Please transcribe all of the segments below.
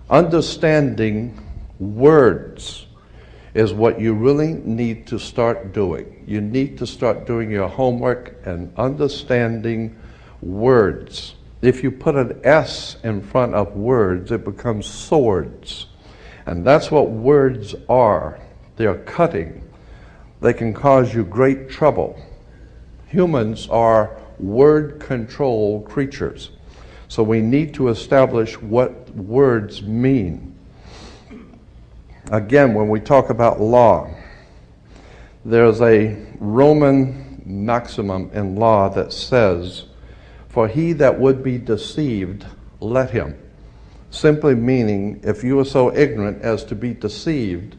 Understanding words is what you really need to start doing. You need to start doing your homework and understanding words. If you put an S in front of words, it becomes swords. And that's what words are. They are cutting. They can cause you great trouble. Humans are word control creatures. So we need to establish what words mean. Again, when we talk about law, there's a Roman maximum in law that says, "For he that would be deceived, let him." Simply meaning, if you are so ignorant as to be deceived,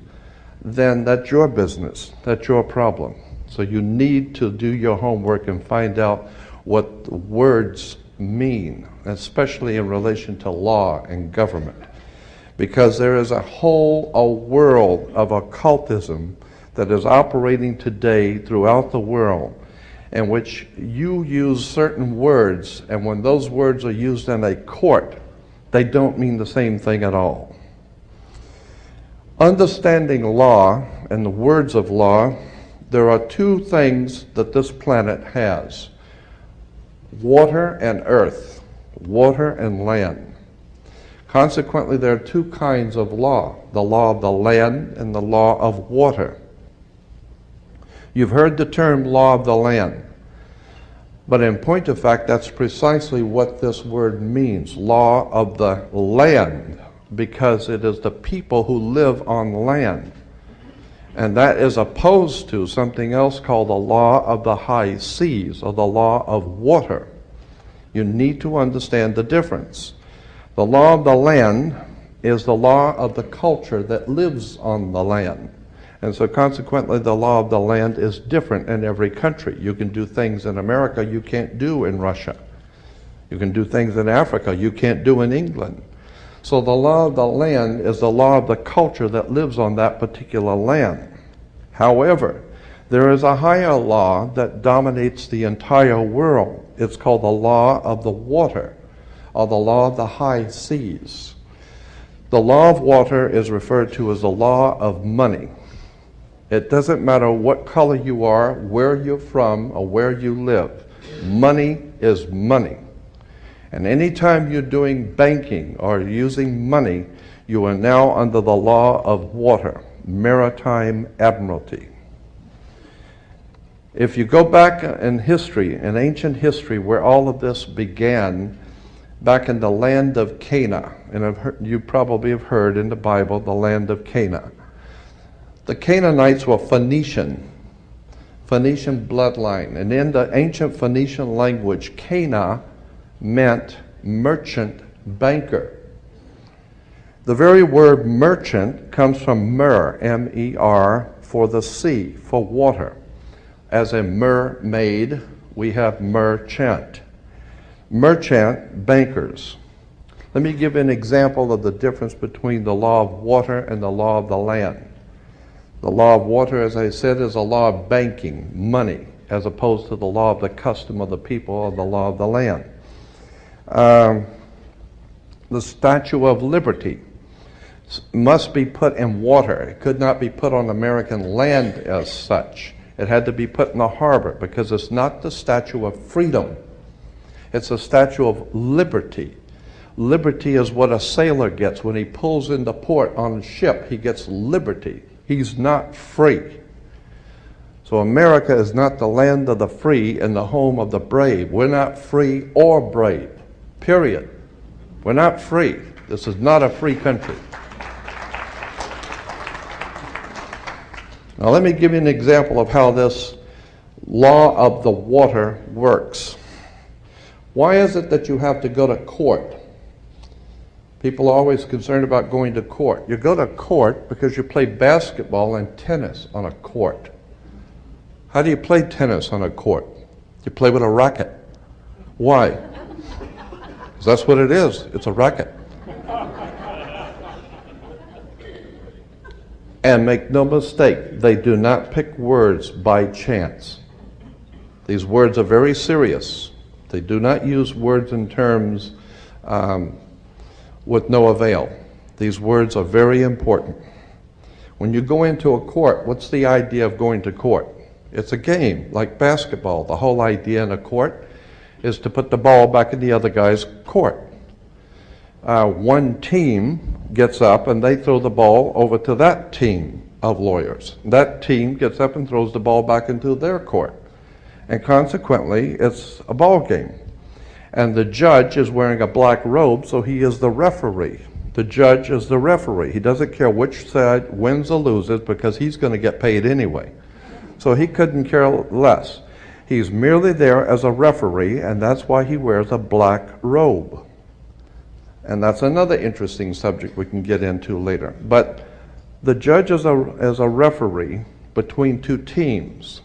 then that's your business, that's your problem. So you need to do your homework and find out what the words mean, especially in relation to law and government. Because there is a whole world of occultism that is operating today throughout the world, in which you use certain words, and when those words are used in a court, they don't mean the same thing at all. Understanding law and the words of law, there are two things that this planet has: water and earth, water and land. Consequently, there are two kinds of law: the law of the land and the law of water. You've heard the term law of the land, but in point of fact, that's precisely what this word means, law of the land, because it is the people who live on land. And that is opposed to something else called the law of the high seas, or the law of water. You need to understand the difference. The law of the land is the law of the culture that lives on the land. And so consequently, the law of the land is different in every country. You can do things in America you can't do in Russia. You can do things in Africa you can't do in England. So the law of the land is the law of the culture that lives on that particular land. However, there is a higher law that dominates the entire world. It's called the law of the water, or the law of the high seas. The law of water is referred to as the law of money. It doesn't matter what color you are, where you're from, or where you live. Money is money. And anytime you're doing banking or using money, you are now under the law of water, Maritime Admiralty. If you go back in history, in ancient history, where all of this began, back in the land of Canaan, and you probably have heard in the Bible, the land of Canaan. The Canaanites were Phoenician bloodline, and in the ancient Phoenician language, Cana meant merchant banker. The very word merchant comes from mer, M-E-R, for the sea, for water. As a mermaid, we have merchant. Merchant bankers. Let me give an example of the difference between the law of water and the law of the land. The law of water, as I said, is a law of banking, money, as opposed to the law of the custom of the people, or the law of the land. The Statue of Liberty must be put in water. It could not be put on American land as such. It had to be put in the harbor, because it's not the Statue of Freedom. It's a statue of liberty. Liberty is what a sailor gets when he pulls into port on a ship. He gets liberty. He's not free. So America is not the land of the free and the home of the brave. We're not free or brave, period. We're not free. This is not a free country. Now let me give you an example of how this law of the water works. Why is it that you have to go to court? People are always concerned about going to court. You go to court because you play basketball and tennis on a court. How do you play tennis on a court? You play with a racket. Why? Because that's what it is. It's a racket. And make no mistake, they do not pick words by chance. These words are very serious. They do not use words in terms with no avail. These words are very important. When you go into a court, what's the idea of going to court? It's a game, like basketball. The whole idea in a court is to put the ball back in the other guy's court. One team gets up and they throw the ball over to that team of lawyers. That team gets up and throws the ball back into their court. And consequently, it's a ball game. And the judge is wearing a black robe, so he is the referee. The judge is the referee. He doesn't care which side wins or loses because he's going to get paid anyway. So he couldn't care less. He's merely there as a referee, and that's why he wears a black robe. And that's another interesting subject we can get into later. But the judge is a referee between two teams.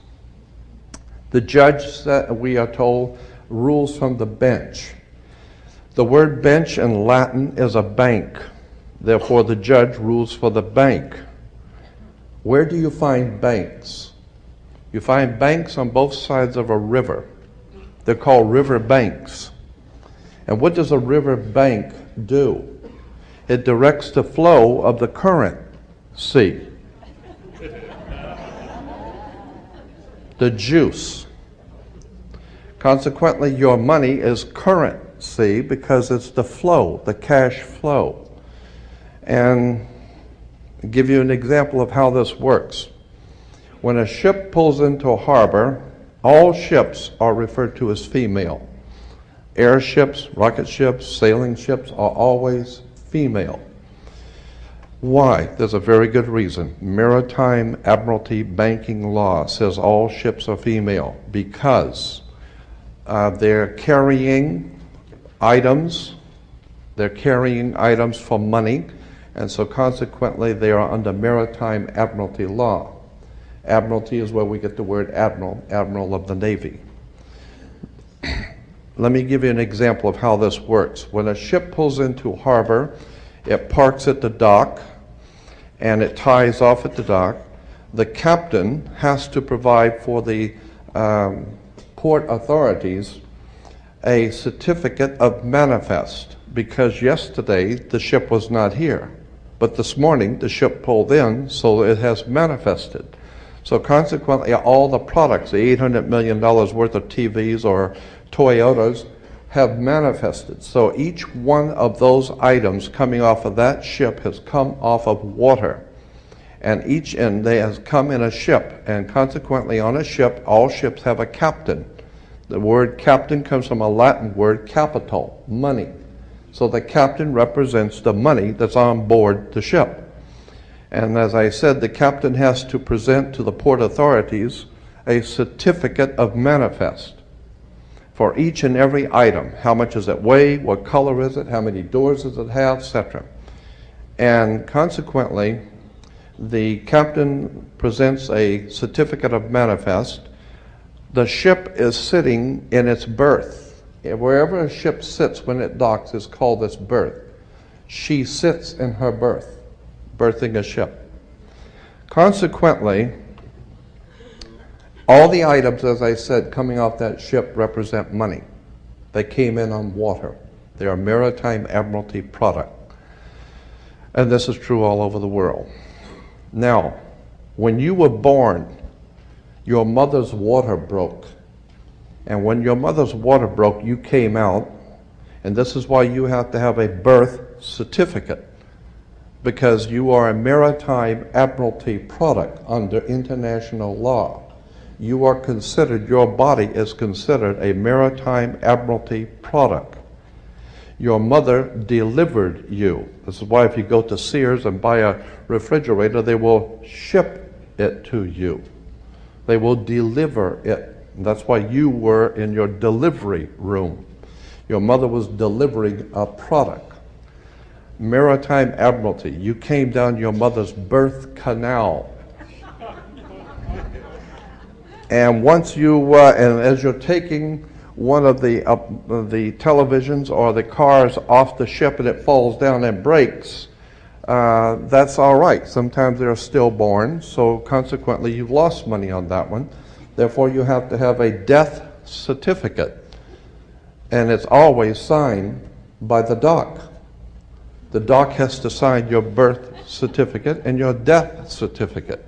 The judge, we are told, rules from the bench. The word bench in Latin is a bank. Therefore, the judge rules for the bank. Where do you find banks? You find banks on both sides of a river. They're called river banks. And what does a river bank do? It directs the flow of the current sea. The juice. Consequently, your money is currency because it's the flow, the cash flow. And I'll give you an example of how this works. When a ship pulls into a harbor, all ships are referred to as female. Airships, rocket ships, sailing ships are always female. Why? There's a very good reason. Maritime Admiralty banking law says all ships are female because they're carrying items. They're carrying items for money, and so consequently they are under Maritime Admiralty law. Admiralty is where we get the word admiral, admiral of the Navy. Let me give you an example of how this works. When a ship pulls into a harbor, it parks at the dock, and it ties off at the dock. The captain has to provide for the port authorities a certificate of manifest, because yesterday the ship was not here, but this morning the ship pulled in, so it has manifested. So consequently, all the products, the $800 million worth of TVs or Toyotas, have manifested. So each one of those items coming off of that ship has come off of water. And each end they has come in a ship. And consequently, on a ship, all ships have a captain. The word captain comes from a Latin word capital, money. So the captain represents the money that's on board the ship. And as I said, the captain has to present to the port authorities a certificate of manifest for each and every item. How much does it weigh? What color is it? How many doors does it have? Etc. And consequently, the captain presents a certificate of manifest. The ship is sitting in its berth. Wherever a ship sits when it docks is called its berth. She sits in her berth, berthing a ship. Consequently, all the items, as I said, coming off that ship represent money. They came in on water. They are Maritime Admiralty product. And this is true all over the world. Now, when you were born, your mother's water broke. And when your mother's water broke, you came out. And this is why you have to have a birth certificate, because you are a Maritime Admiralty product under international law. You are considered, your body is considered a Maritime Admiralty product. Your mother delivered you. This is why if you go to Sears and buy a refrigerator, they will ship it to you. They will deliver it. And that's why you were in your delivery room. Your mother was delivering a product. Maritime Admiralty, you came down your mother's birth canal. And once you, and as you're taking one of the televisions or the cars off the ship and it falls down and breaks, that's all right. Sometimes they're stillborn, so consequently you've lost money on that one. Therefore you have to have a death certificate, and it's always signed by the dock. The doc has to sign your birth certificate and your death certificate.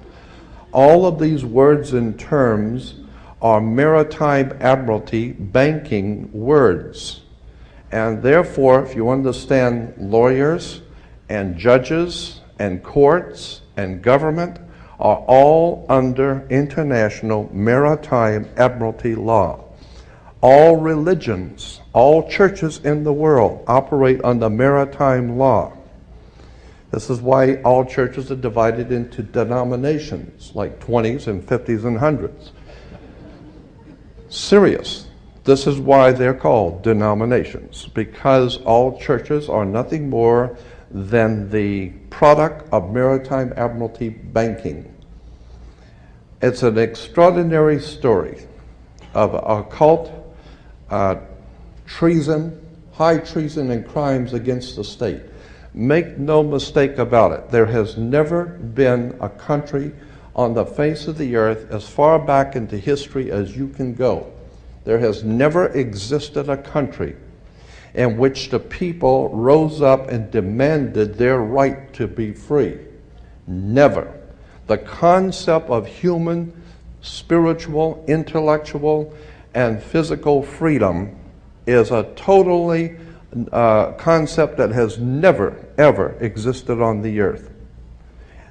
All of these words and terms are Maritime Admiralty banking words. And therefore, if you understand lawyers and judges and courts and government are all under international maritime admiralty law. All religions, all churches in the world operate under maritime law. This is why all churches are divided into denominations, like 20s and 50s and 100s. Serious. This is why they're called denominations, because all churches are nothing more than the product of maritime admiralty banking. It's an extraordinary story of occult treason, high treason and crimes against the state. Make no mistake about it, there has never been a country on the face of the earth as far back into history as you can go. There has never existed a country in which the people rose up and demanded their right to be free. Never. The concept of human, spiritual, intellectual, and physical freedom is a totally concept that has never, ever existed on the earth.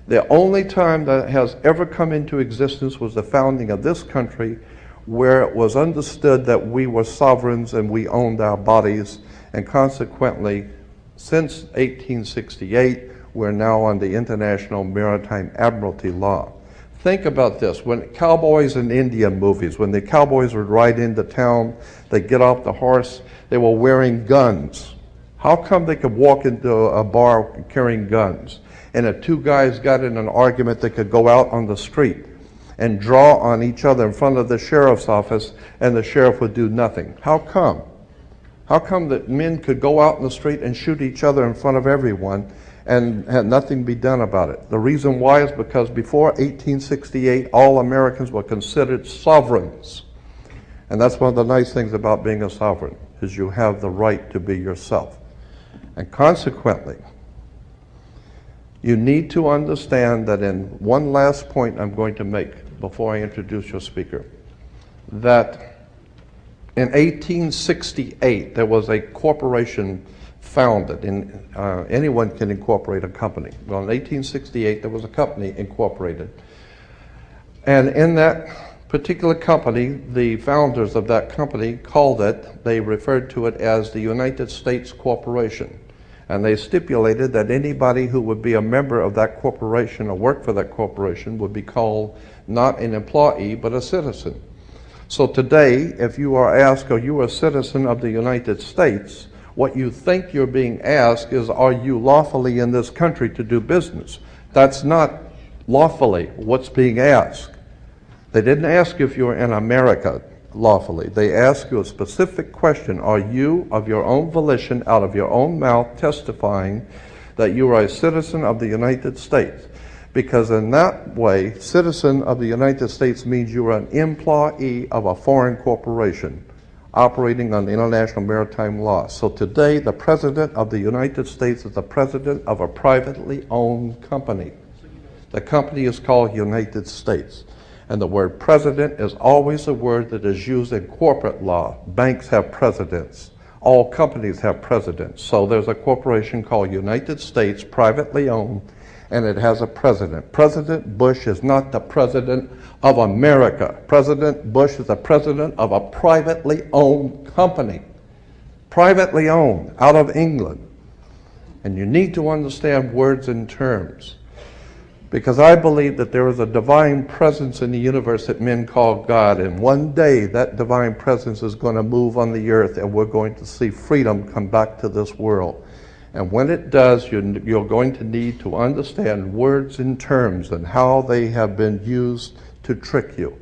The only time that has ever come into existence was the founding of this country, where it was understood that we were sovereigns and we owned our bodies, and consequently, since 1868, we're now on the International Maritime Admiralty Law. Think about this. When cowboys in Indian movies, when the cowboys would ride into town, they'd get off the horse, they were wearing guns. How come they could walk into a bar carrying guns? And if two guys got in an argument, they could go out on the street and draw on each other in front of the sheriff's office, and the sheriff would do nothing. How come? How come that men could go out in the street and shoot each other in front of everyone and had nothing be done about it? The reason why is because before 1868, all Americans were considered sovereigns. And that's one of the nice things about being a sovereign, is you have the right to be yourself. And consequently, you need to understand that, in one last point I'm going to make before I introduce your speaker, that in 1868 there was a corporation founded. Anyone can incorporate a company. Well, in 1868 there was a company incorporated. And in that particular company, the founders of that company they referred to it as the United States Corporation. And they stipulated that anybody who would be a member of that corporation or work for that corporation would be called not an employee, but a citizen. So today, if you are asked, are you a citizen of the United States, what you think you're being asked is, are you lawfully in this country to do business? That's not lawfully what's being asked. They didn't ask if you were in America lawfully. They ask you a specific question. Are you, of your own volition, out of your own mouth, testifying that you are a citizen of the United States? Because in that way, citizen of the United States means you are an employee of a foreign corporation operating on international maritime law. So today, the President of the United States is the President of a privately owned company. The company is called United States. And the word president is always a word that is used in corporate law. Banks have presidents. All companies have presidents. So there's a corporation called United States, privately owned, and it has a president. President Bush is not the president of America. President Bush is the president of a privately owned company. Privately owned, out of England. And you need to understand words and terms. Because I believe that there is a divine presence in the universe that men call God, and one day that divine presence is going to move on the earth, and we're going to see freedom come back to this world. And when it does, you're going to need to understand words and terms and how they have been used to trick you.